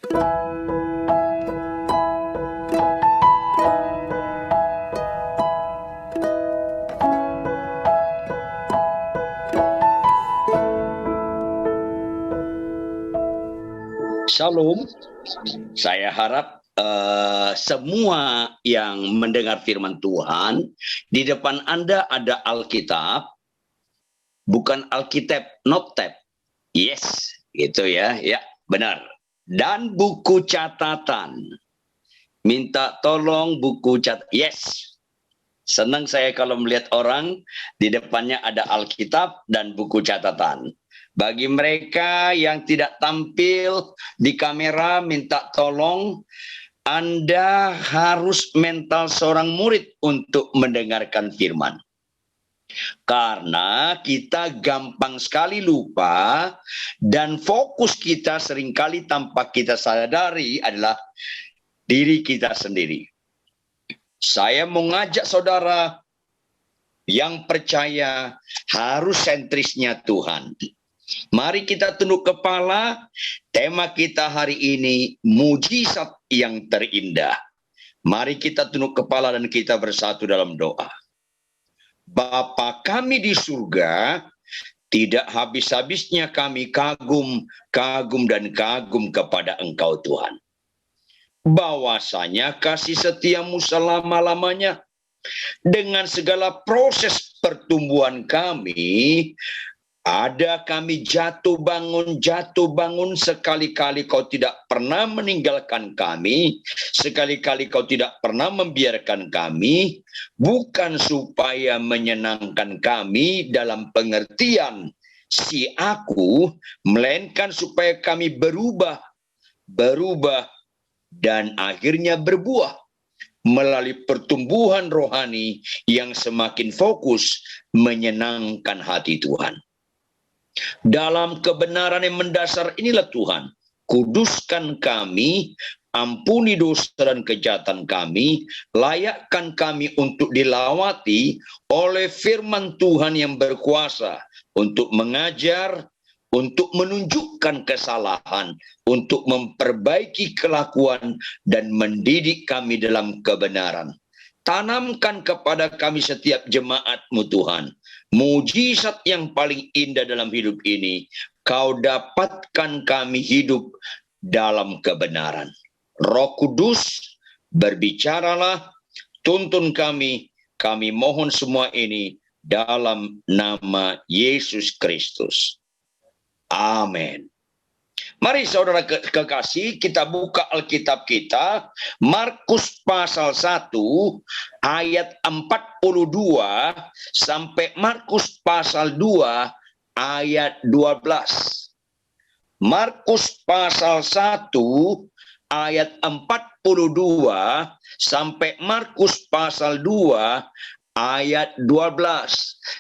Shalom, saya harap semua yang mendengar firman Tuhan, di depan Anda ada Alkitab, bukan Alkitab not-tab. Yes, gitu ya, ya benar. Dan buku catatan. Minta tolong buku catatan. Yes. Senang saya kalau melihat orang di depannya ada Alkitab dan buku catatan. Bagi mereka yang tidak tampil di kamera, minta tolong, Anda harus mental seorang murid untuk mendengarkan firman. Karena kita gampang sekali lupa dan fokus kita seringkali tanpa kita sadari adalah diri kita sendiri. Saya mengajak saudara yang percaya harus sentrisnya Tuhan. Mari kita tunduk kepala. Tema kita hari ini, mujizat yang terindah. Mari kita tunduk kepala dan kita bersatu dalam doa. Bapa kami di surga, tidak habis-habisnya kami kagum dan kagum kepada Engkau Tuhan. Bahwasanya kasih setiamu selama-lamanya, dengan segala proses pertumbuhan kami, ada kami jatuh bangun, sekali-kali kau tidak pernah meninggalkan kami, sekali-kali kau tidak pernah membiarkan kami, bukan supaya menyenangkan kami dalam pengertian si aku, melainkan supaya kami berubah, dan akhirnya berbuah melalui pertumbuhan rohani yang semakin fokus menyenangkan hati Tuhan. Dalam kebenaran yang mendasar inilah Tuhan, kuduskan kami, ampuni dosa dan kejahatan kami, layakkan kami untuk dilawati oleh firman Tuhan yang berkuasa untuk mengajar, untuk menunjukkan kesalahan, untuk memperbaiki kelakuan dan mendidik kami dalam kebenaran. Tanamkan kepada kami setiap jemaat-Mu Tuhan, mujizat yang paling indah dalam hidup ini, Kau dapatkan kami hidup dalam kebenaran. Roh Kudus, berbicaralah, tuntun kami mohon semua ini dalam nama Yesus Kristus. Amin. Mari saudara kekasih, kita buka Alkitab kita, Markus pasal 1 ayat 42 sampai Markus pasal 2 ayat 12. Markus pasal 1 ayat 42 sampai Markus pasal 2 ayat 12.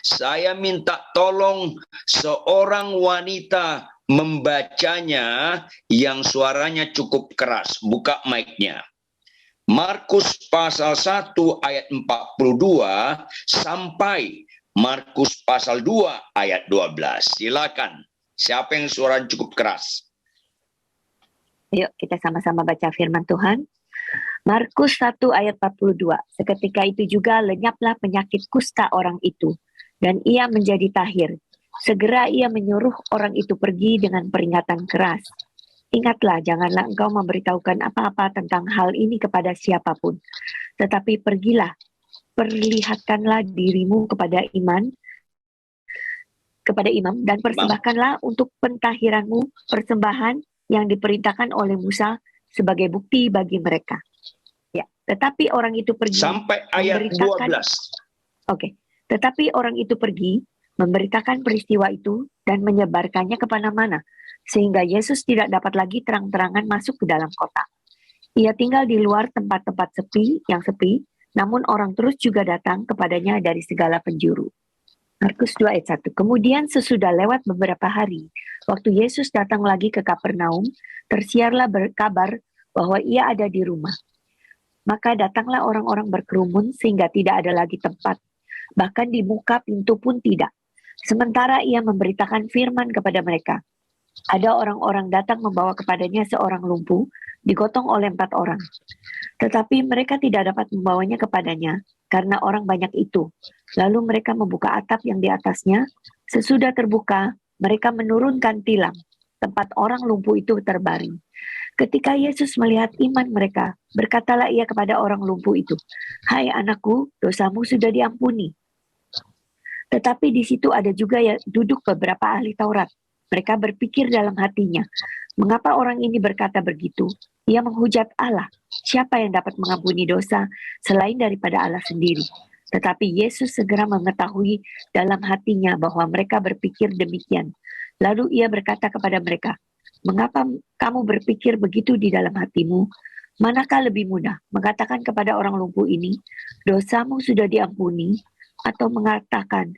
Saya minta tolong seorang wanita membacanya yang suaranya cukup keras. Buka mic-nya. Markus pasal 1 ayat 42 sampai Markus pasal 2 ayat 12. Silakan. Siapa yang suaranya cukup keras? Yuk kita sama-sama baca firman Tuhan. Markus 1 ayat 42. Seketika itu juga lenyaplah penyakit kusta orang itu, dan ia menjadi tahir. Segera ia menyuruh orang itu pergi dengan peringatan keras. Ingatlah, janganlah engkau memberitahukan apa-apa tentang hal ini kepada siapapun. Tetapi pergilah, perlihatkanlah dirimu kepada imam, dan persembahkanlah untuk pentahiranmu persembahan yang diperintahkan oleh Musa sebagai bukti bagi mereka. Ya, tetapi orang itu pergi sampai ayat 12. Oke. Tetapi orang itu pergi memberitakan peristiwa itu dan menyebarkannya kemana-mana, sehingga Yesus tidak dapat lagi terang-terangan masuk ke dalam kota. Ia tinggal di luar tempat-tempat yang sepi, namun orang terus juga datang kepadanya dari segala penjuru. Markus 2 ayat 1. Kemudian sesudah lewat beberapa hari, waktu Yesus datang lagi ke Kapernaum, tersiarlah berkabar bahwa ia ada di rumah. Maka datanglah orang-orang berkerumun sehingga tidak ada lagi tempat, bahkan di muka pintu pun tidak. Sementara ia memberitakan firman kepada mereka. Ada orang-orang datang membawa kepadanya seorang lumpuh, digotong oleh 4 orang. Tetapi mereka tidak dapat membawanya kepadanya, karena orang banyak itu. Lalu mereka membuka atap yang di atasnya. Sesudah terbuka, mereka menurunkan tilam, tempat orang lumpuh itu terbaring. Ketika Yesus melihat iman mereka, berkatalah ia kepada orang lumpuh itu, "Hai anakku, dosamu sudah diampuni." Tetapi di situ ada juga ya duduk beberapa ahli Taurat. Mereka berpikir dalam hatinya, mengapa orang ini berkata begitu? Ia menghujat Allah. Siapa yang dapat mengampuni dosa selain daripada Allah sendiri? Tetapi Yesus segera mengetahui dalam hatinya bahwa mereka berpikir demikian. Lalu ia berkata kepada mereka, "Mengapa kamu berpikir begitu di dalam hatimu? Manakah lebih mudah, mengatakan kepada orang lumpuh ini, dosamu sudah diampuni, atau mengatakan,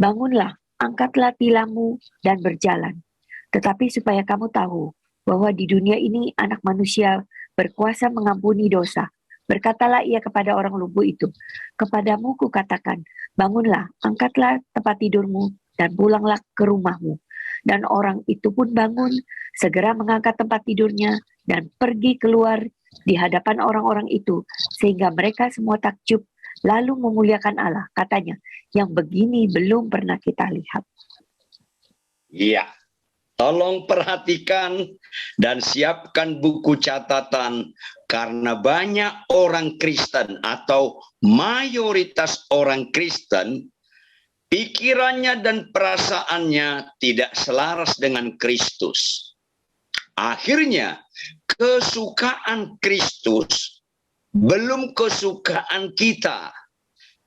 bangunlah, angkatlah tilammu dan berjalan. Tetapi supaya kamu tahu bahwa di dunia ini anak manusia berkuasa mengampuni dosa. Berkatalah ia kepada orang lumpuh itu, kepadamu kukatakan, bangunlah, angkatlah tempat tidurmu dan pulanglah ke rumahmu. Dan orang itu pun bangun, segera mengangkat tempat tidurnya dan pergi keluar di hadapan orang-orang itu, sehingga mereka semua takjub lalu memuliakan Allah. Katanya, yang begini belum pernah kita lihat. Iya, tolong perhatikan dan siapkan buku catatan, karena banyak orang Kristen atau mayoritas orang Kristen, pikirannya dan perasaannya tidak selaras dengan Kristus. Akhirnya, kesukaan Kristus belum kesukaan kita.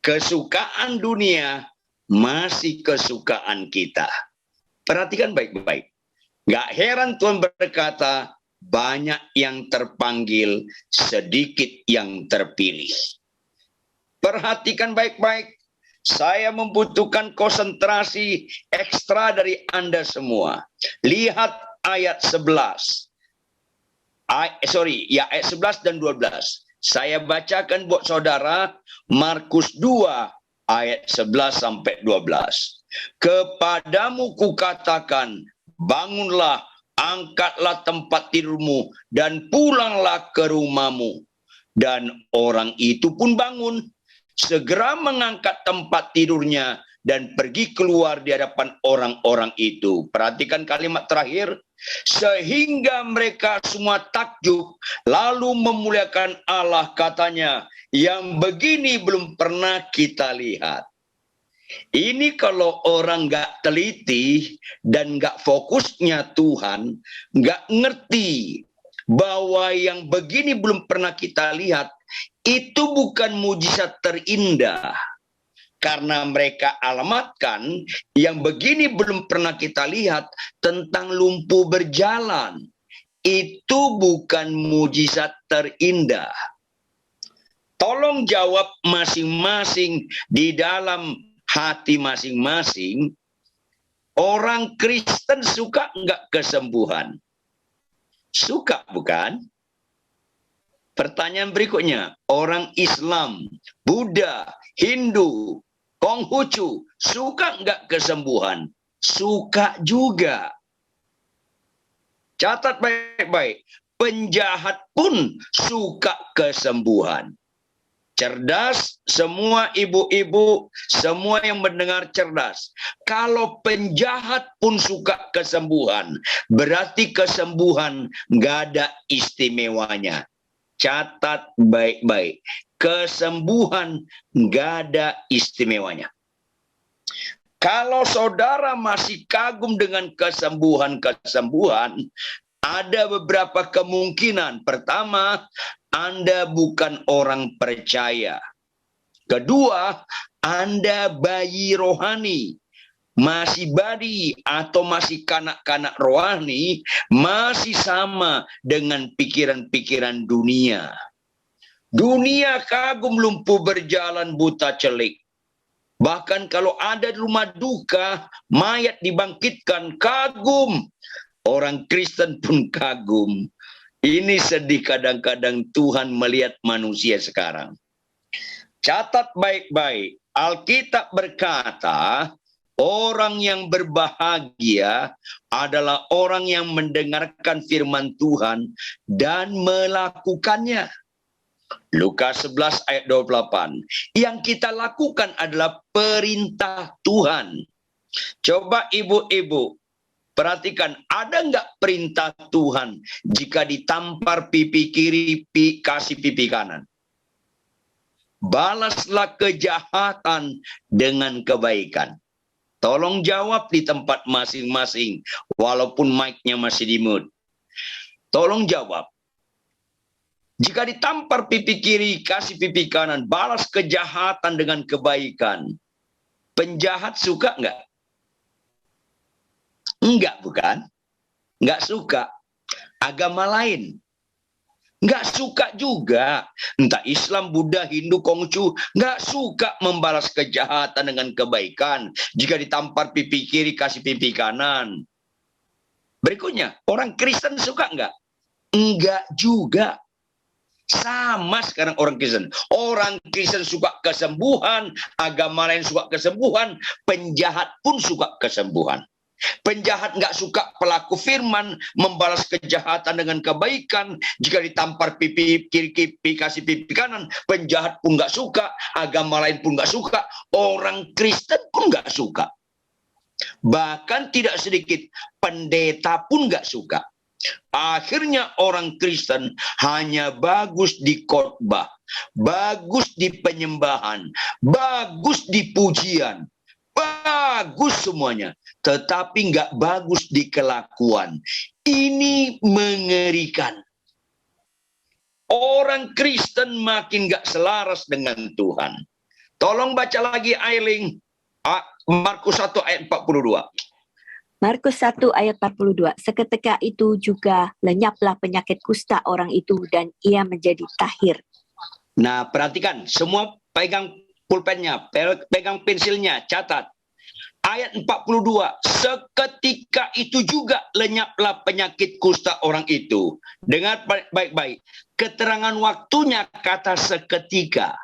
Kesukaan dunia masih kesukaan kita. Perhatikan baik-baik. Gak heran Tuhan berkata, banyak yang terpanggil, sedikit yang terpilih. Perhatikan baik-baik. Saya membutuhkan konsentrasi ekstra dari Anda semua. Lihat ayat 11. Ayat 11 dan 12. Saya bacakan buat saudara Markus 2 ayat 11 sampai 12. Kepadamu kukatakan, bangunlah, angkatlah tempat tidurmu dan pulanglah ke rumahmu. Dan orang itu pun bangun, segera mengangkat tempat tidurnya dan pergi keluar di hadapan orang-orang itu. Perhatikan kalimat terakhir. Sehingga mereka semua takjub, lalu memuliakan Allah, katanya, yang begini belum pernah kita lihat. Ini kalau orang gak teliti dan gak fokusnya Tuhan, gak ngerti bahwa yang begini belum pernah kita lihat, itu bukan mujizat terindah. Karena mereka alamatkan yang begini belum pernah kita lihat tentang lumpuh berjalan. Itu bukan mujizat terindah. Tolong jawab masing-masing di dalam hati masing-masing. Orang Kristen suka nggak kesembuhan? Suka bukan? Pertanyaan berikutnya, orang Islam, Buddha, Hindu, Konghucu, suka nggak kesembuhan? Suka juga. Catat baik-baik, penjahat pun suka kesembuhan. Cerdas, semua ibu-ibu, semua yang mendengar cerdas. Kalau penjahat pun suka kesembuhan, berarti kesembuhan nggak ada istimewanya. Catat baik-baik. Kesembuhan nggak ada istimewanya. Kalau saudara masih kagum dengan kesembuhan-kesembuhan, ada beberapa kemungkinan. Pertama, Anda bukan orang percaya. Kedua, Anda bayi rohani. Masih bayi atau masih kanak-kanak rohani, masih sama dengan pikiran-pikiran dunia. Dunia kagum lumpuh berjalan buta celik. Bahkan kalau ada di rumah duka, mayat dibangkitkan, kagum. Orang Kristen pun kagum. Ini sedih kadang-kadang Tuhan melihat manusia sekarang. Catat baik-baik. Alkitab berkata, Orang yang berbahagia adalah orang yang mendengarkan firman Tuhan dan melakukannya. Lukas 11 ayat 28. Yang kita lakukan adalah perintah Tuhan. Coba ibu-ibu perhatikan, ada nggak perintah Tuhan jika ditampar pipi kiri, kasih pipi kanan? Balaslah kejahatan dengan kebaikan. Tolong jawab di tempat masing-masing, walaupun mic-nya masih di mute. Tolong jawab. Jika ditampar pipi kiri, kasih pipi kanan, balas kejahatan dengan kebaikan. Penjahat suka nggak? Enggak, bukan? Enggak suka. Agama lain nggak suka juga. Entah Islam, Buddha, Hindu, Konghucu, nggak suka membalas kejahatan dengan kebaikan. Jika ditampar pipi kiri, kasih pipi kanan. Berikutnya, orang Kristen suka nggak? Enggak juga. Sama sekarang orang Kristen. Orang Kristen suka kesembuhan, agama lain suka kesembuhan, penjahat pun suka kesembuhan. Penjahat nggak suka pelaku firman membalas kejahatan dengan kebaikan. Jika ditampar pipi kiri, kasih pipi kanan, penjahat pun nggak suka, agama lain pun nggak suka, orang Kristen pun nggak suka. Bahkan tidak sedikit pendeta pun nggak suka. Akhirnya orang Kristen hanya bagus di khotbah, bagus di penyembahan, bagus di pujian, bagus semuanya, tetapi nggak bagus di kelakuan. Ini mengerikan. Orang Kristen makin nggak selaras dengan Tuhan. Tolong baca lagi, Ailing. Markus 1 ayat 42. Markus 1 ayat 42. Seketika itu juga lenyaplah penyakit kusta orang itu dan ia menjadi tahir. Nah, perhatikan, semua pegang pulpennya, pegang pensilnya, catat. Ayat 42, seketika itu juga lenyaplah penyakit kusta orang itu. Dengar baik-baik, keterangan waktunya kata seketika.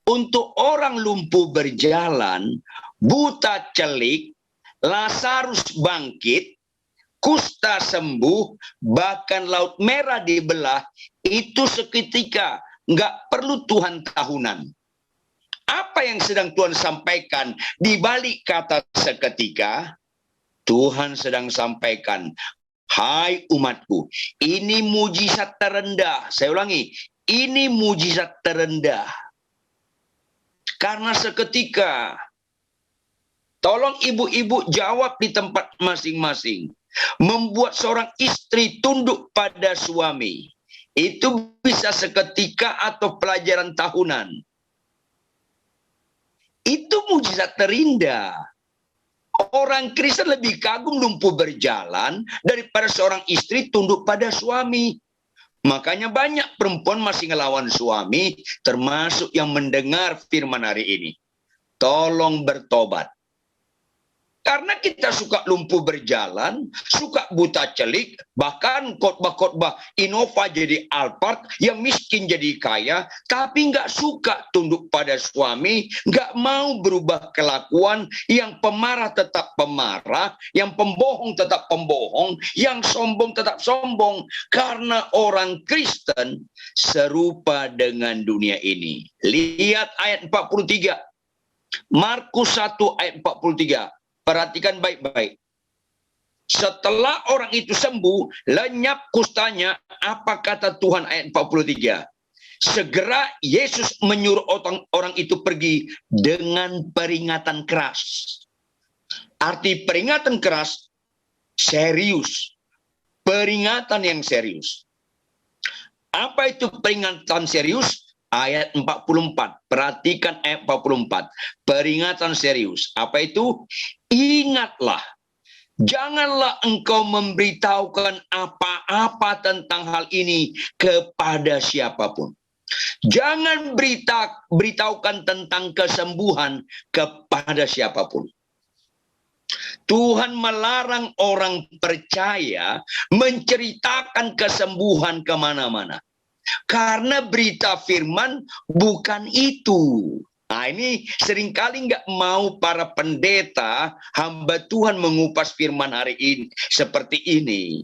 Untuk orang lumpuh berjalan, buta celik, Lazarus bangkit, kusta sembuh, bahkan Laut Merah dibelah, itu seketika, nggak perlu Tuhan tahunan. Apa yang sedang Tuhan sampaikan di balik kata seketika? Tuhan sedang sampaikan, hai umatku, ini mujizat terendah. Saya ulangi, ini mujizat terendah. Karena seketika, tolong ibu-ibu jawab di tempat masing-masing. Membuat seorang istri tunduk pada suami, itu bisa seketika atau pelajaran tahunan. Itu mujizat terindah. Orang Kristen lebih kagum lumpuh berjalan daripada seorang istri tunduk pada suami. Makanya banyak perempuan masih ngelawan suami, termasuk yang mendengar firman hari ini. Tolong bertobat. Karena kita suka lumpuh berjalan, suka buta celik, bahkan khotbah-khotbah Innova jadi Alphard, yang miskin jadi kaya, tapi nggak suka tunduk pada suami, nggak mau berubah kelakuan, yang pemarah tetap pemarah, yang pembohong tetap pembohong, yang sombong tetap sombong. Karena orang Kristen serupa dengan dunia ini. Lihat ayat 43. Markus 1 ayat 43. Perhatikan baik-baik. Setelah orang itu sembuh, lenyap kustanya, apa kata Tuhan ayat 43? Segera Yesus menyuruh orang itu pergi dengan peringatan keras. Arti peringatan keras, serius. Peringatan yang serius. Apa itu peringatan serius? Ayat 44. Perhatikan ayat 44. Peringatan serius. Apa itu? Ingatlah. Janganlah engkau memberitahukan apa-apa tentang hal ini kepada siapapun. Jangan beritahukan tentang kesembuhan kepada siapapun. Tuhan melarang orang percaya menceritakan kesembuhan kemana-mana. Karena berita firman bukan itu. Nah, ini seringkali nggak mau para pendeta, hamba Tuhan mengupas firman hari ini seperti ini.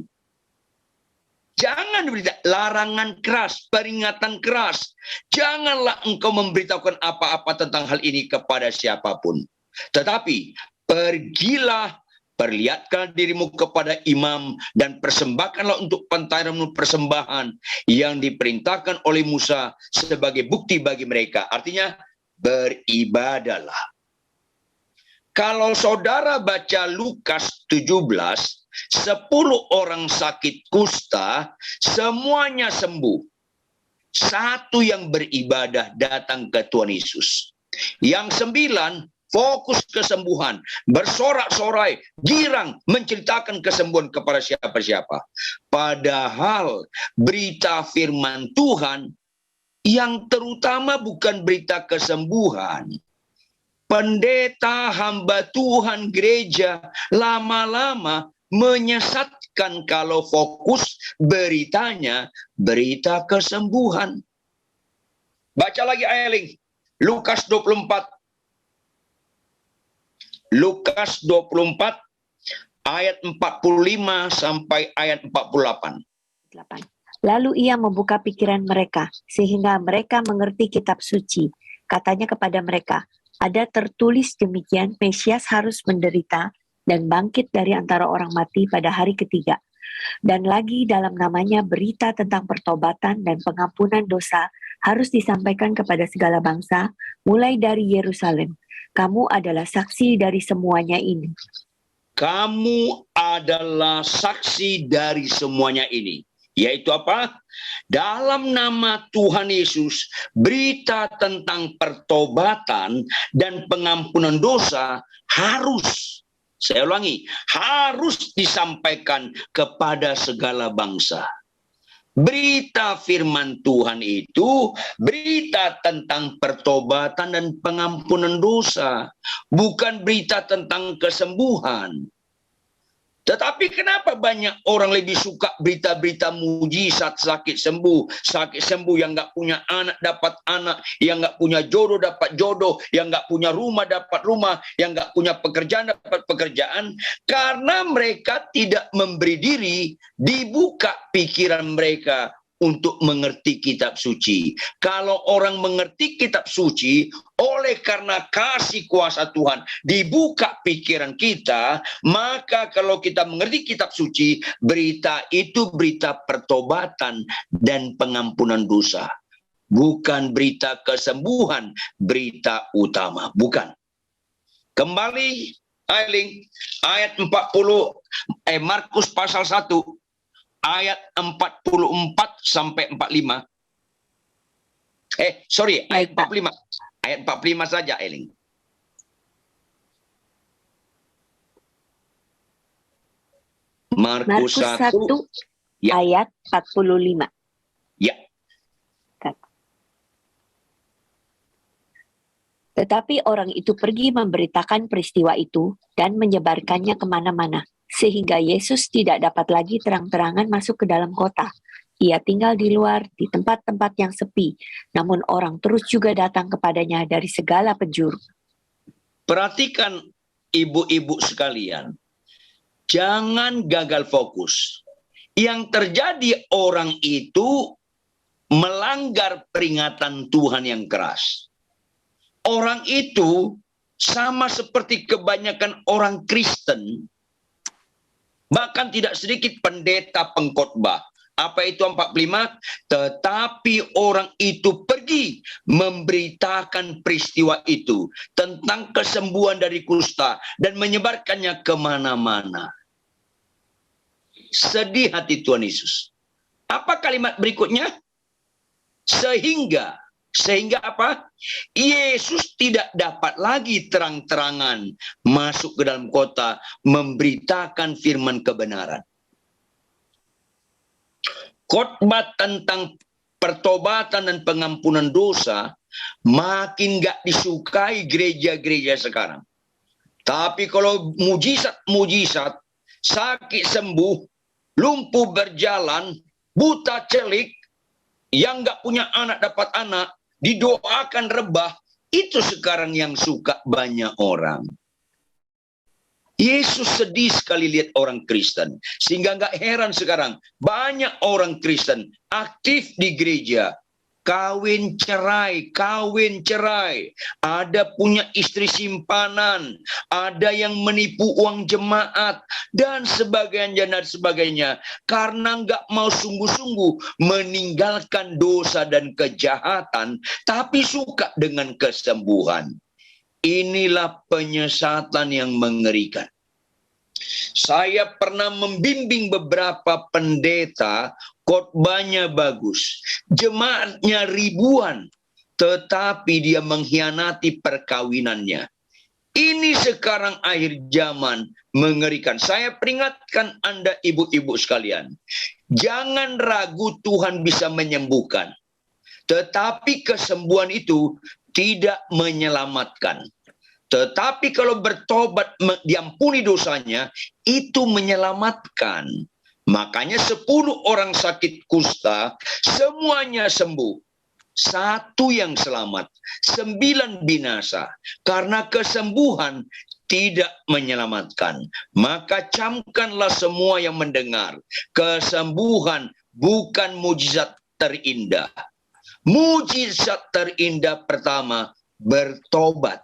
Jangan berita larangan keras, peringatan keras. Janganlah engkau memberitahukan apa-apa tentang hal ini kepada siapapun. Tetapi pergilah, perlihatkan dirimu kepada imam dan persembahkanlah untuk pantaranmu persembahan yang diperintahkan oleh Musa sebagai bukti bagi mereka. Artinya beribadahlah. Kalau saudara baca Lukas 17, 10 orang sakit kusta, semuanya sembuh. Satu yang beribadah datang ke Tuhan Yesus. Yang 9, fokus kesembuhan, bersorak-sorai, girang, menceritakan kesembuhan kepada siapa-siapa. Padahal berita firman Tuhan yang terutama bukan berita kesembuhan. Pendeta, hamba Tuhan, gereja lama-lama menyesatkan kalau fokus beritanya berita kesembuhan. Baca lagi Ailing, Lukas 24. Lukas 24 ayat 45 sampai ayat 48. Lalu ia membuka pikiran mereka sehingga mereka mengerti kitab suci. Katanya kepada mereka, ada tertulis demikian, Mesias harus menderita dan bangkit dari antara orang mati pada hari ketiga. Dan lagi dalam namanya berita tentang pertobatan dan pengampunan dosa harus disampaikan kepada segala bangsa, mulai dari Yerusalem. Kamu adalah saksi dari semuanya ini. Kamu adalah saksi dari semuanya ini. Yaitu apa? Dalam nama Tuhan Yesus, berita tentang pertobatan dan pengampunan dosa harus, saya ulangi, harus disampaikan kepada segala bangsa. Berita firman Tuhan itu berita tentang pertobatan dan pengampunan dosa, bukan berita tentang kesembuhan. Tetapi kenapa banyak orang lebih suka berita-berita mujizat, sakit sembuh, yang nggak punya anak dapat anak, yang nggak punya jodoh dapat jodoh, yang nggak punya rumah dapat rumah, yang nggak punya pekerjaan dapat pekerjaan, karena mereka tidak memberi diri, dibuka pikiran mereka untuk mengerti kitab suci. Kalau orang mengerti kitab suci, oleh karena kasih kuasa Tuhan dibuka pikiran kita, maka kalau kita mengerti kitab suci, berita itu berita pertobatan dan pengampunan dosa. Bukan berita kesembuhan, berita utama. Bukan. Kembali, Ailing, ayat 40, Markus pasal 1, ayat 44 sampai 45. Ayat 45. Ayat 45 saja, Eling. Markus 1 ya. Ayat 45. Ya. Tetapi orang itu pergi memberitakan peristiwa itu dan menyebarkannya kemana-mana, sehingga Yesus tidak dapat lagi terang-terangan masuk ke dalam kota. Ia tinggal di luar, di tempat-tempat yang sepi, namun orang terus juga datang kepadanya dari segala penjuru. Perhatikan ibu-ibu sekalian, jangan gagal fokus. Yang terjadi orang itu melanggar peringatan Tuhan yang keras. Orang itu sama seperti kebanyakan orang Kristen, bahkan tidak sedikit pendeta pengkhotbah. Apa itu 45? Tetapi orang itu pergi memberitakan peristiwa itu tentang kesembuhan dari kusta dan menyebarkannya kemana-mana. Sedih hati Tuhan Yesus. Apa kalimat berikutnya? Sehingga apa? Yesus tidak dapat lagi terang-terangan masuk ke dalam kota memberitakan firman kebenaran. Khotbah tentang pertobatan dan pengampunan dosa makin gak disukai gereja-gereja sekarang. Tapi kalau mujizat, sakit sembuh, lumpuh berjalan, buta celik, yang gak punya anak dapat anak, didoakan rebah, Itu sekarang yang suka banyak orang. Yesus sedih sekali lihat orang Kristen. Sehingga nggak heran sekarang banyak orang Kristen aktif di gereja. Kawin cerai, kawin cerai. Ada punya istri simpanan. Ada yang menipu uang jemaat. Dan sebagainya. Karena nggak mau sungguh-sungguh meninggalkan dosa dan kejahatan. Tapi suka dengan kesembuhan. Inilah penyesatan yang mengerikan. Saya pernah membimbing beberapa pendeta, khotbahnya bagus, jemaatnya ribuan, tetapi dia mengkhianati perkawinannya. Ini sekarang akhir zaman mengerikan. Saya peringatkan Anda ibu-ibu sekalian, jangan ragu Tuhan bisa menyembuhkan. Tetapi kesembuhan itu tidak menyelamatkan. Tetapi kalau bertobat, diampuni dosanya, itu menyelamatkan. Makanya 10 orang sakit kusta, semuanya sembuh. 1 yang selamat, 9 binasa. Karena kesembuhan tidak menyelamatkan. Maka camkanlah semua yang mendengar. Kesembuhan bukan mujizat terindah. Mujizat terindah pertama, bertobat.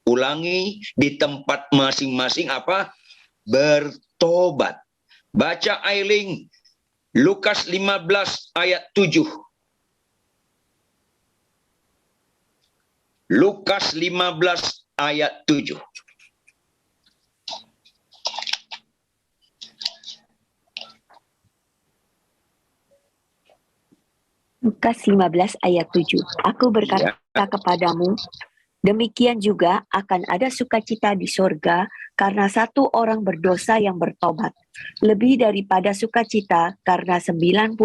Ulangi di tempat masing-masing apa? Bertobat. Baca Ailing, Lukas 15 ayat 7. Lukas 15 ayat 7. Lukas 15 ayat 7. Aku berkata kepadamu, demikian juga akan ada sukacita di sorga karena 1 orang berdosa yang bertobat, lebih daripada sukacita karena 99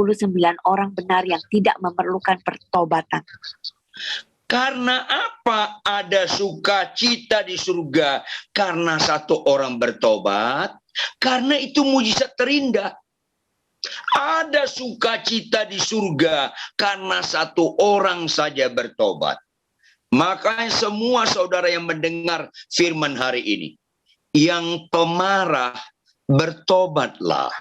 orang benar yang tidak memerlukan pertobatan. Karena apa ada sukacita di surga? Karena 1 orang bertobat. Karena itu mujizat terindah. Ada sukacita di surga karena 1 orang saja bertobat. Makanya semua saudara yang mendengar firman hari ini, yang pemarah, bertobatlah.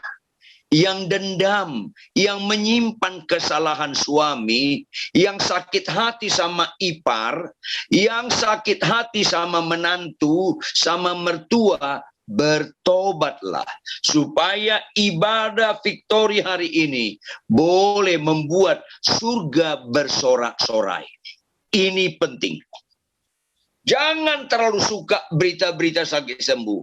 Yang dendam, yang menyimpan kesalahan suami, yang sakit hati sama ipar, yang sakit hati sama menantu, sama mertua, bertobatlah. Supaya ibadah Victory hari ini boleh membuat surga bersorak-sorai. Ini penting. Jangan terlalu suka berita-berita sakit sembuh.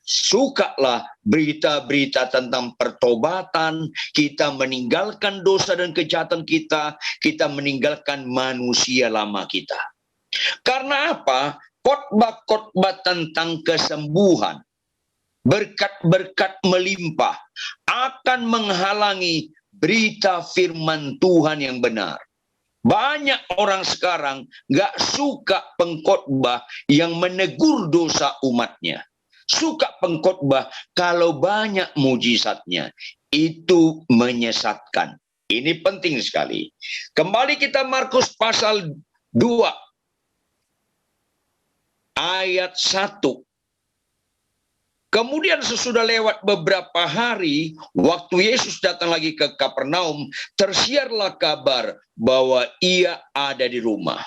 Sukalah berita-berita tentang pertobatan. Kita meninggalkan dosa dan kejahatan kita. Kita meninggalkan manusia lama kita. Karena apa? Khotbah-khotbah tentang kesembuhan, berkat-berkat melimpah akan menghalangi berita firman Tuhan yang benar. Banyak orang sekarang gak suka pengkhotbah yang menegur dosa umatnya. Suka pengkhotbah kalau banyak mujizatnya. Itu menyesatkan. Ini penting sekali. Kembali kita Markus pasal 2 ayat 1. Kemudian sesudah lewat beberapa hari, waktu Yesus datang lagi ke Kapernaum, tersiarlah kabar bahwa ia ada di rumah.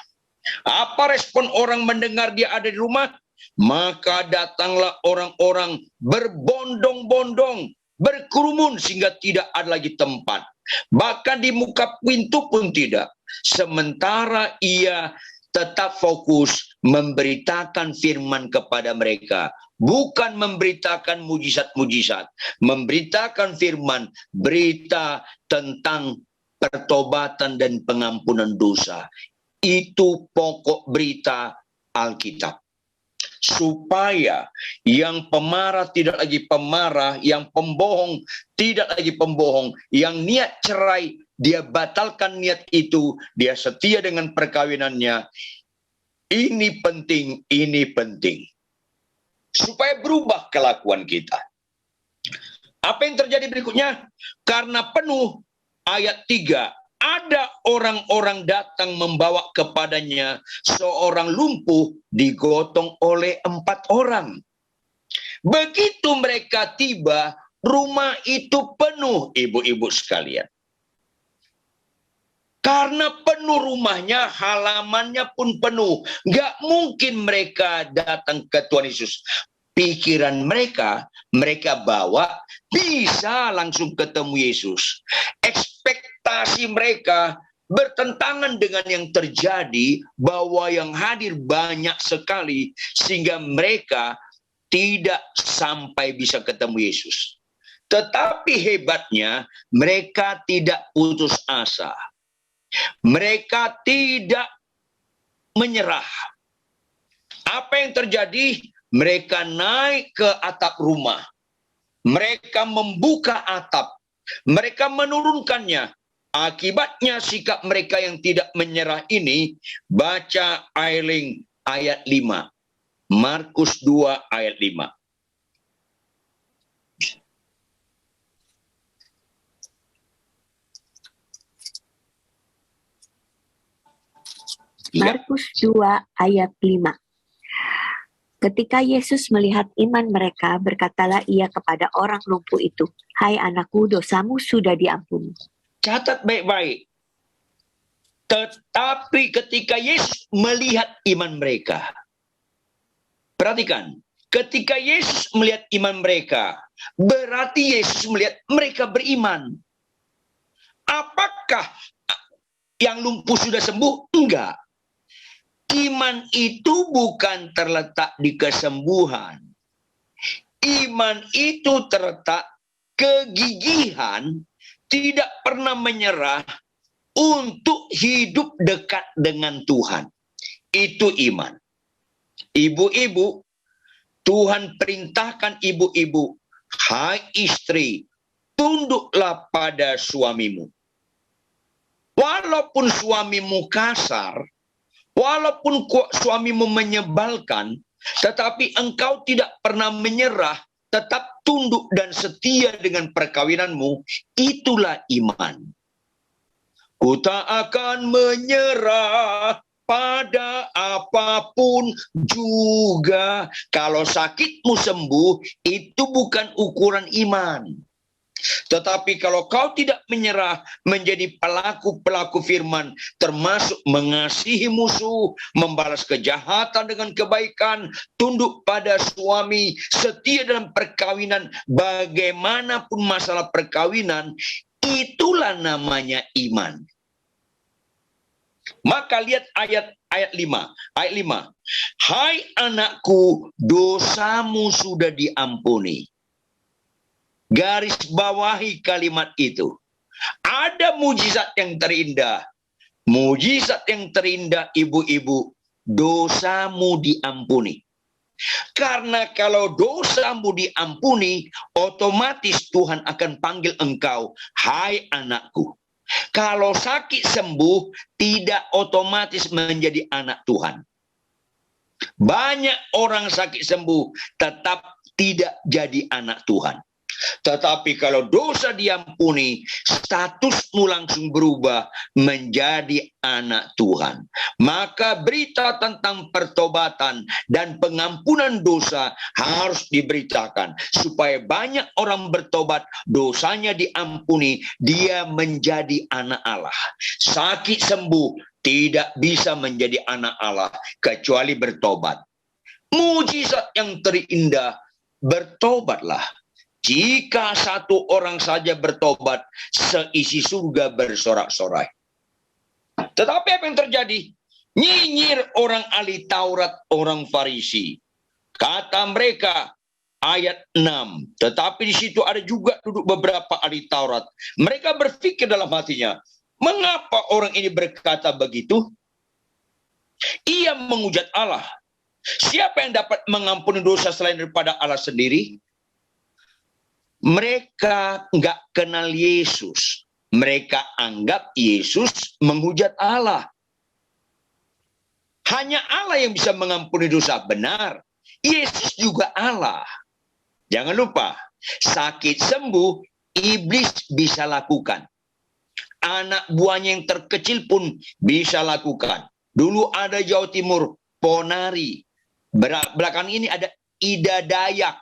Apa respon orang mendengar dia ada di rumah? Maka datanglah orang-orang berbondong-bondong, berkerumun sehingga tidak ada lagi tempat. Bahkan di muka pintu pun tidak. Sementara ia tetap fokus memberitakan firman kepada mereka. Bukan memberitakan mujizat-mujizat. Memberitakan firman, berita tentang pertobatan dan pengampunan dosa. Itu pokok berita Alkitab. Supaya yang pemarah tidak lagi pemarah, yang pembohong tidak lagi pembohong, yang niat cerai, dia batalkan niat itu, dia setia dengan perkawinannya. Ini penting, ini penting. Supaya berubah kelakuan kita. Apa yang terjadi berikutnya? Karena penuh, ayat 3, ada orang-orang datang membawa kepadanya seorang lumpuh digotong oleh 4 orang. Begitu mereka tiba, rumah itu penuh, ibu-ibu sekalian. Karena penuh rumahnya, halamannya pun penuh. Nggak mungkin mereka datang ke Tuhan Yesus. Pikiran mereka bawa bisa langsung ketemu Yesus. Ekspektasi mereka bertentangan dengan yang terjadi, bahwa yang hadir banyak sekali, sehingga mereka tidak sampai bisa ketemu Yesus. Tetapi hebatnya, mereka tidak putus asa. Mereka tidak menyerah. Apa yang terjadi? Mereka naik ke atap rumah. Mereka membuka atap. Mereka menurunkannya. Akibatnya sikap mereka yang tidak menyerah ini, baca Ailing ayat 5. Markus 2 ayat 5. Markus 2 ayat 5. Ketika Yesus melihat iman mereka, berkatalah ia kepada orang lumpuh itu, "Hai anakku, dosamu sudah diampuni." Catat baik-baik. Tetapi ketika Yesus melihat iman mereka, perhatikan, ketika Yesus melihat iman mereka, berarti Yesus melihat mereka beriman. Apakah yang lumpuh sudah sembuh? Enggak. Iman itu bukan terletak di kesembuhan. Iman itu terletak kegigihan, tidak pernah menyerah untuk hidup dekat dengan Tuhan. Itu iman. Ibu-ibu, Tuhan perintahkan ibu-ibu, hai istri, tunduklah pada suamimu. Walaupun suamimu kasar, walaupun suamimu menyebalkan, tetapi engkau tidak pernah menyerah, tetap tunduk dan setia dengan perkawinanmu, itulah iman. Ku tak akan menyerah pada apapun juga. Kalau sakitmu sembuh, itu bukan ukuran iman. Tetapi kalau kau tidak menyerah, menjadi pelaku-pelaku firman, termasuk mengasihi musuh, membalas kejahatan dengan kebaikan, tunduk pada suami, setia dalam perkawinan, bagaimanapun masalah perkawinan, itulah namanya iman. Maka lihat ayat 5. Ayat 5. Hai anakku, dosamu sudah diampuni. Garis bawahi kalimat itu. Ada mujizat yang terindah. Mujizat yang terindah, ibu-ibu, dosamu diampuni. Karena kalau dosamu diampuni, otomatis Tuhan akan panggil engkau, hai anakku. Kalau sakit sembuh, tidak otomatis menjadi anak Tuhan. Banyak orang sakit sembuh, tetap tidak jadi anak Tuhan. Tetapi kalau dosa diampuni, statusmu langsung berubah menjadi anak Tuhan. Maka berita tentang pertobatan dan pengampunan dosa harus diberitakan. Supaya banyak orang bertobat, dosanya diampuni, dia menjadi anak Allah. Sakit sembuh, tidak bisa menjadi anak Allah kecuali bertobat. Mujizat yang terindah, bertobatlah. Jika satu orang saja bertobat, seisi surga bersorak-sorai. Tetapi apa yang terjadi? Nyinyir orang ahli Taurat, orang Farisi. Kata mereka, ayat 6. Tetapi di situ ada juga duduk beberapa ahli Taurat. Mereka berpikir dalam hatinya, mengapa orang ini berkata begitu? Ia menghujat Allah. Siapa yang dapat mengampuni dosa selain daripada Allah sendiri? Mereka nggak kenal Yesus. Mereka anggap Yesus menghujat Allah. Hanya Allah yang bisa mengampuni dosa. Benar. Yesus juga Allah. Jangan lupa, sakit sembuh, iblis bisa lakukan. anak buahnya yang terkecil pun bisa lakukan. Dulu ada Jawa Timur, Ponari. Belakang ini ada Ida Dayak.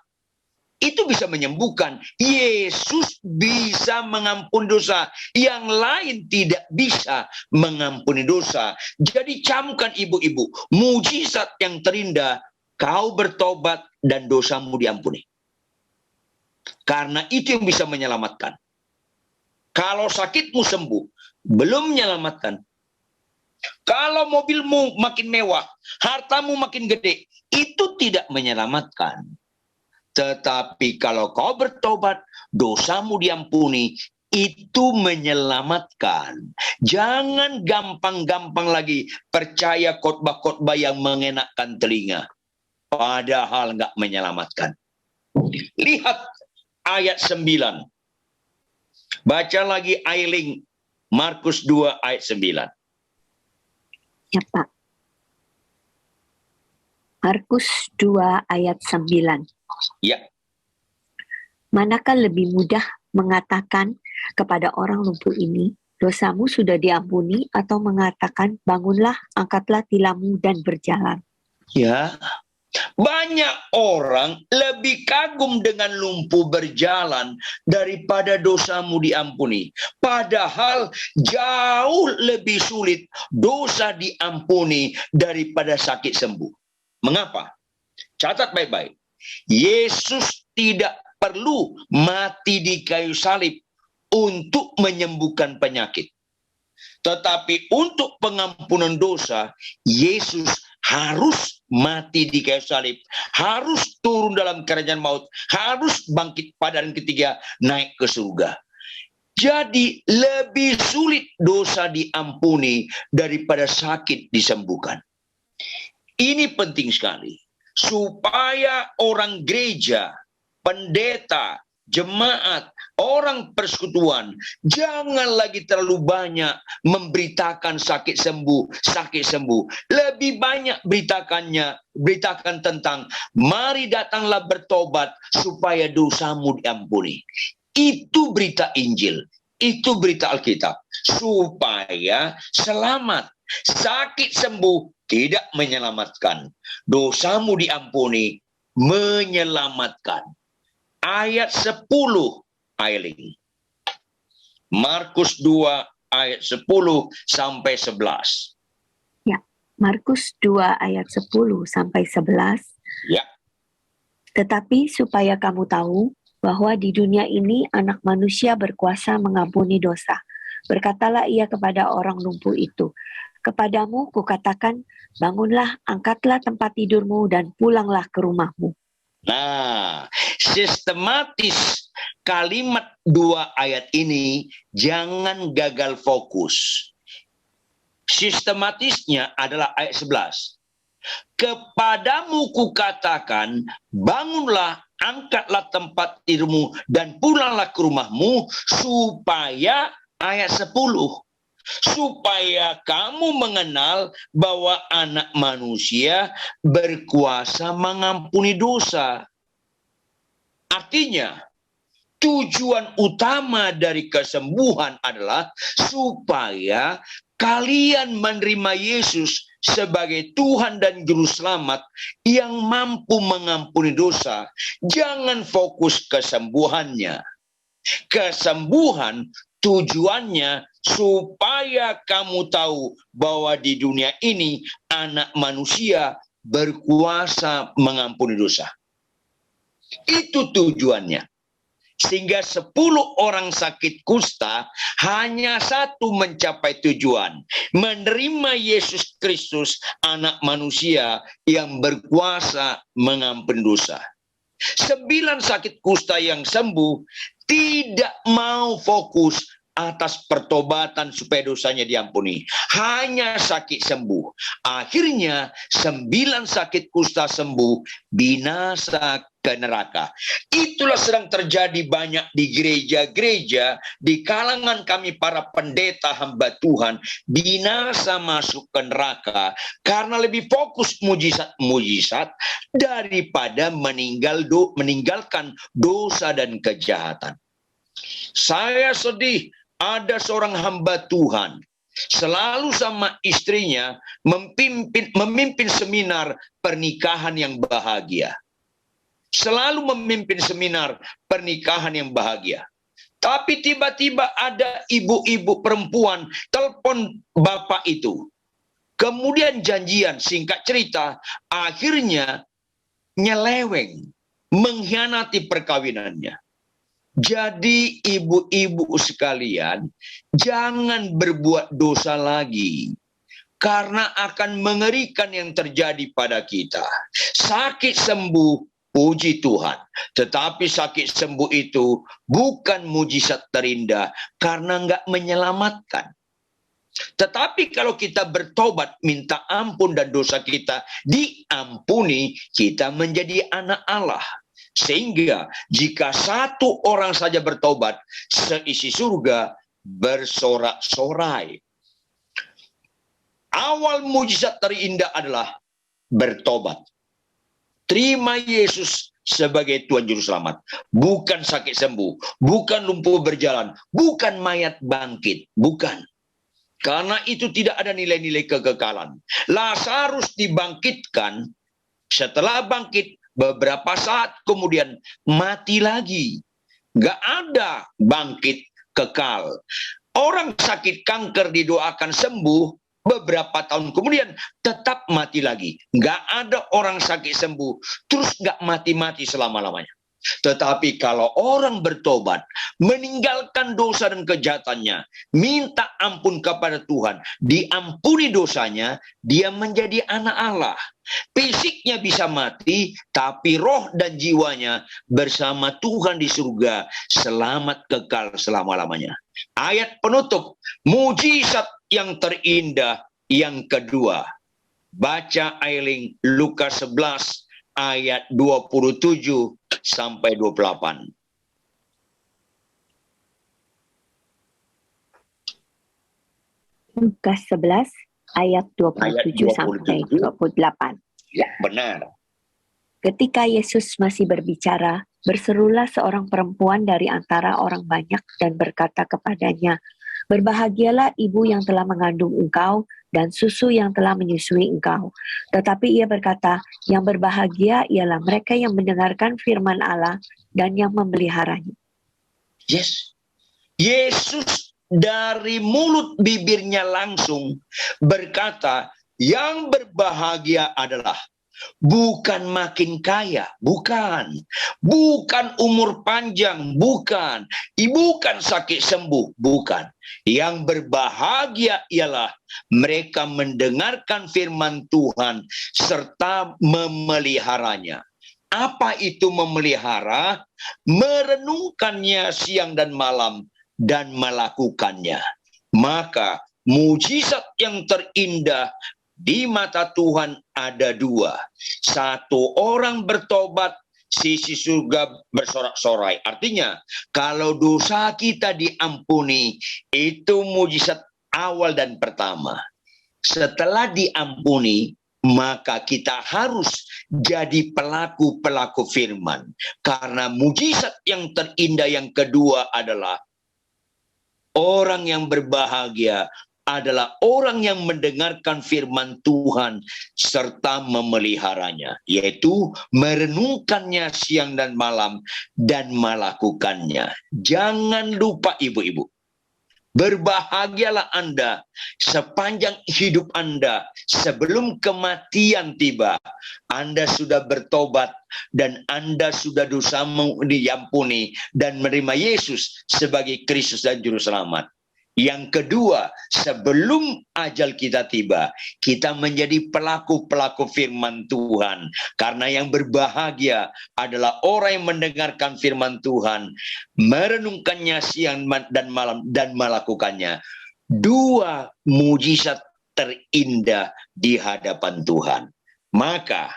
Itu bisa menyembuhkan. Yesus bisa mengampuni dosa. Yang lain tidak bisa mengampuni dosa. Jadi camkan ibu-ibu. Mujizat yang terindah. Kau bertobat dan dosamu diampuni. Karena itu yang bisa menyelamatkan. Kalau sakitmu sembuh, belum menyelamatkan. Kalau mobilmu makin mewah, hartamu makin gede, itu tidak menyelamatkan. Tetapi kalau kau bertobat, dosamu diampuni, itu menyelamatkan. Jangan gampang-gampang lagi percaya khotbah-khotbah yang mengenakkan telinga. Padahal nggak menyelamatkan. Lihat ayat 9. Baca lagi Ailing, Markus 2 ayat 9. Ya, Pak. Markus 2 ayat 9. Ya. Manakah lebih mudah mengatakan kepada orang lumpuh ini, dosamu sudah diampuni, atau mengatakan, bangunlah, angkatlah tilammu dan berjalan? Ya. Banyak orang lebih kagum dengan lumpuh berjalan daripada dosamu diampuni. Padahal jauh lebih sulit dosa diampuni daripada sakit sembuh. Mengapa? Catat baik-baik. Yesus tidak perlu mati di kayu salib untuk menyembuhkan penyakit. Tetapi untuk pengampunan dosa, Yesus harus mati di kayu salib, harus turun dalam kerajaan maut, harus bangkit pada hari ketiga, naik ke surga. Jadi lebih sulit dosa diampuni daripada sakit disembuhkan. Ini penting sekali. Supaya orang gereja, pendeta, jemaat, orang persekutuan, jangan lagi terlalu banyak memberitakan sakit sembuh. Lebih banyak beritakan tentang mari datanglah bertobat supaya dosamu diampuni. Itu berita Injil, itu berita Alkitab, supaya selamat. Sakit sembuh tidak menyelamatkan, dosamu diampuni menyelamatkan. Ayat 10, Ailing. Markus 2 ayat 10 sampai 11. Ya, Markus 2 ayat 10 sampai 11. Ya. Tetapi supaya kamu tahu bahwa di dunia ini anak manusia berkuasa mengampuni dosa. Berkatalah ia kepada orang lumpuh itu, kepadamu kukatakan, bangunlah, angkatlah tempat tidurmu dan pulanglah ke rumahmu. Nah, sistematis kalimat 2 ayat ini jangan gagal fokus. Sistematisnya adalah ayat 11. Kepadamu kukatakan, bangunlah, angkatlah tempat tidurmu dan pulanglah ke rumahmu, supaya ayat 10. Supaya kamu mengenal bahwa anak manusia berkuasa mengampuni dosa. Artinya, tujuan utama dari kesembuhan adalah supaya kalian menerima Yesus sebagai Tuhan dan Juru Selamat yang mampu mengampuni dosa. Jangan fokus kesembuhannya. Kesembuhan tujuannya supaya kamu tahu bahwa di dunia ini anak manusia berkuasa mengampuni dosa. Itu tujuannya. Sehingga 10 orang sakit kusta, hanya satu mencapai tujuan. Menerima Yesus Kristus, anak manusia yang berkuasa mengampuni dosa. 9 sakit kusta yang sembuh, tidak mau fokus atas pertobatan supaya dosanya diampuni. Hanya sakit sembuh. Akhirnya 9 sakit kusta sembuh, binasa ke neraka. Itulah sedang terjadi banyak di gereja-gereja, di kalangan kami para pendeta hamba Tuhan, binasa masuk ke neraka karena lebih fokus mujizat-mujizat daripada meninggalkan dosa dan kejahatan. Saya sedih ada seorang hamba Tuhan selalu sama istrinya memimpin seminar pernikahan yang bahagia. Selalu memimpin seminar pernikahan yang bahagia. Tapi tiba-tiba ada ibu-ibu perempuan telepon bapak itu. Kemudian janjian, singkat cerita, akhirnya nyeleweng, mengkhianati perkawinannya. Jadi ibu-ibu sekalian, jangan berbuat dosa lagi. Karena akan mengerikan yang terjadi pada kita. Sakit sembuh, puji Tuhan. Tetapi sakit sembuh itu bukan mujizat terindah karena enggak menyelamatkan. Tetapi kalau kita bertobat, minta ampun dan dosa kita diampuni, kita menjadi anak Allah. Sehingga jika satu orang saja bertobat, seisi surga bersorak-sorai. Awal mujizat terindah adalah bertobat. Terima Yesus sebagai Tuhan Juru Selamat. Bukan sakit sembuh, bukan lumpuh berjalan, bukan mayat bangkit, bukan. Karena itu tidak ada nilai-nilai kekekalan. Lazarus dibangkitkan, setelah bangkit beberapa saat kemudian mati lagi. Gak ada bangkit kekal. Orang sakit kanker didoakan sembuh, beberapa tahun kemudian tetap mati lagi. Gak ada orang sakit sembuh, terus gak mati-mati selama-lamanya. Tetapi kalau orang bertobat, meninggalkan dosa dan kejahatannya, minta ampun kepada Tuhan, diampuni dosanya, dia menjadi anak Allah. Fisiknya bisa mati, tapi roh dan jiwanya bersama Tuhan di surga, selamat kekal selama-lamanya. Ayat penutup, mujizat yang terindah yang kedua. Baca Ailing Lukas 11 ayat 27 sampai 28. Lukas 11 ayat 27 sampai 28. Ya, benar. Ketika Yesus masih berbicara, berserulah seorang perempuan dari antara orang banyak dan berkata kepadanya, "Berbahagialah ibu yang telah mengandung engkau dan susu yang telah menyusui engkau." Tetapi ia berkata, yang berbahagia ialah mereka yang mendengarkan firman Allah dan yang memeliharanya. Yes. Yesus dari mulut bibirnya langsung berkata, yang berbahagia adalah bukan makin kaya, bukan umur panjang, bukan sakit sembuh, bukan. Yang berbahagia ialah mereka mendengarkan firman Tuhan serta memeliharanya. Apa itu memelihara? Merenungkannya siang dan malam dan melakukannya. Maka mujizat yang terindah di mata Tuhan ada dua. Satu, orang bertobat, sisi surga bersorak-sorai. Artinya, kalau dosa kita diampuni, itu mujizat awal dan pertama. Setelah diampuni, maka kita harus jadi pelaku-pelaku firman. Karena mujizat yang terindah yang kedua adalah orang yang berbahagia adalah orang yang mendengarkan firman Tuhan serta memeliharanya, yaitu merenungkannya siang dan malam dan melakukannya. Jangan lupa ibu-ibu, berbahagialah Anda sepanjang hidup Anda sebelum kematian tiba. Anda sudah bertobat dan Anda sudah dosamu diampuni dan menerima Yesus sebagai Kristus dan Juru Selamat. Yang kedua, sebelum ajal kita tiba, kita menjadi pelaku-pelaku firman Tuhan. Karena yang berbahagia adalah orang yang mendengarkan firman Tuhan, merenungkannya siang dan malam, dan melakukannya. Dua mujizat terindah di hadapan Tuhan. Maka,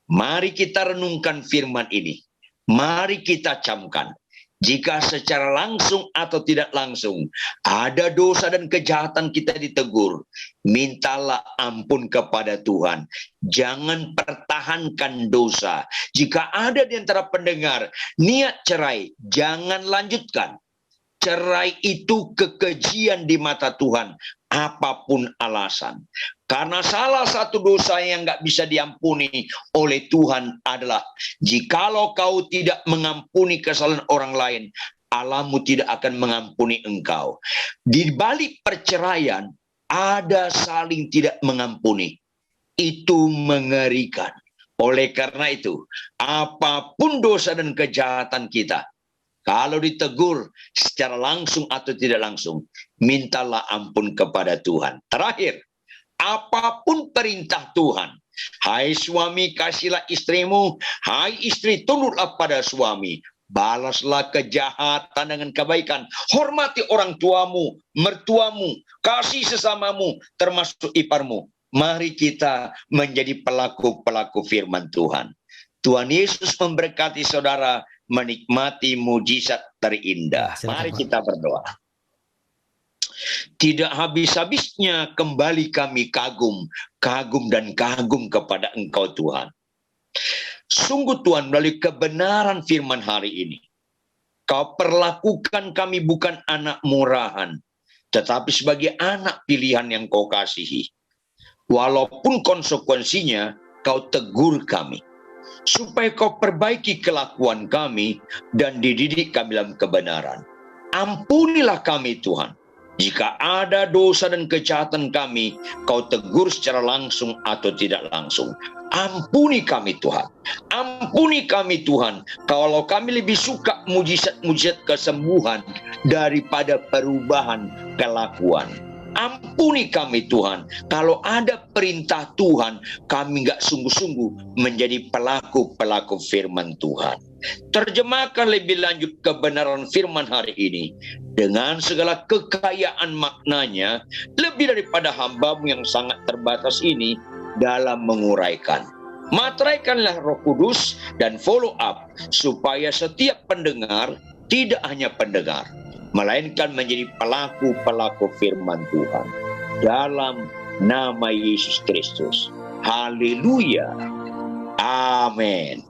mari kita renungkan firman ini. Mari kita camkan. Jika secara langsung atau tidak langsung ada dosa dan kejahatan kita ditegur, mintalah ampun kepada Tuhan. Jangan pertahankan dosa. Jika ada di antara pendengar niat cerai, jangan lanjutkan. cerai itu kekejian di mata Tuhan, apapun alasan. Karena salah satu dosa yang nggak bisa diampuni oleh Tuhan adalah jikalau kau tidak mengampuni kesalahan orang lain, Allahmu tidak akan mengampuni engkau. Di balik perceraian ada saling tidak mengampuni. Itu mengerikan. Oleh karena itu, apapun dosa dan kejahatan kita, kalau ditegur secara langsung atau tidak langsung, mintalah ampun kepada Tuhan. Terakhir, apapun perintah Tuhan, hai suami kasihlah istrimu, hai istri tunduklah pada suami, balaslah kejahatan dengan kebaikan, hormati orang tuamu, mertuamu, kasih sesamamu, termasuk iparmu. Mari kita menjadi pelaku-pelaku firman Tuhan. Tuhan Yesus memberkati saudara menikmati mujizat terindah. Mari kita berdoa. Tidak habis-habisnya kembali kami kagum dan kagum kepada Engkau Tuhan. Sungguh Tuhan, melalui kebenaran firman hari ini, Kau perlakukan kami bukan anak murahan, tetapi sebagai anak pilihan yang Kau kasihi. Walaupun konsekuensinya Kau tegur kami, supaya Kau perbaiki kelakuan kami dan dididik kami dalam kebenaran. Ampunilah kami Tuhan, jika ada dosa dan kejahatan kami, Kau tegur secara langsung atau tidak langsung. Ampuni kami Tuhan, ampuni kami Tuhan, kalau kami lebih suka mujizat-mujizat kesembuhan daripada perubahan kelakuan. Ampuni kami Tuhan, kalau ada perintah Tuhan, kami nggak sungguh-sungguh menjadi pelaku-pelaku firman Tuhan. Terjemahkan lebih lanjut kebenaran firman hari ini dengan segala kekayaan maknanya, lebih daripada hamba-Mu yang sangat terbatas ini dalam menguraikan. Materaikanlah Roh Kudus dan follow up, supaya setiap pendengar tidak hanya pendengar, melainkan menjadi pelaku-pelaku firman Tuhan. Dalam nama Yesus Kristus. Haleluya. Amin.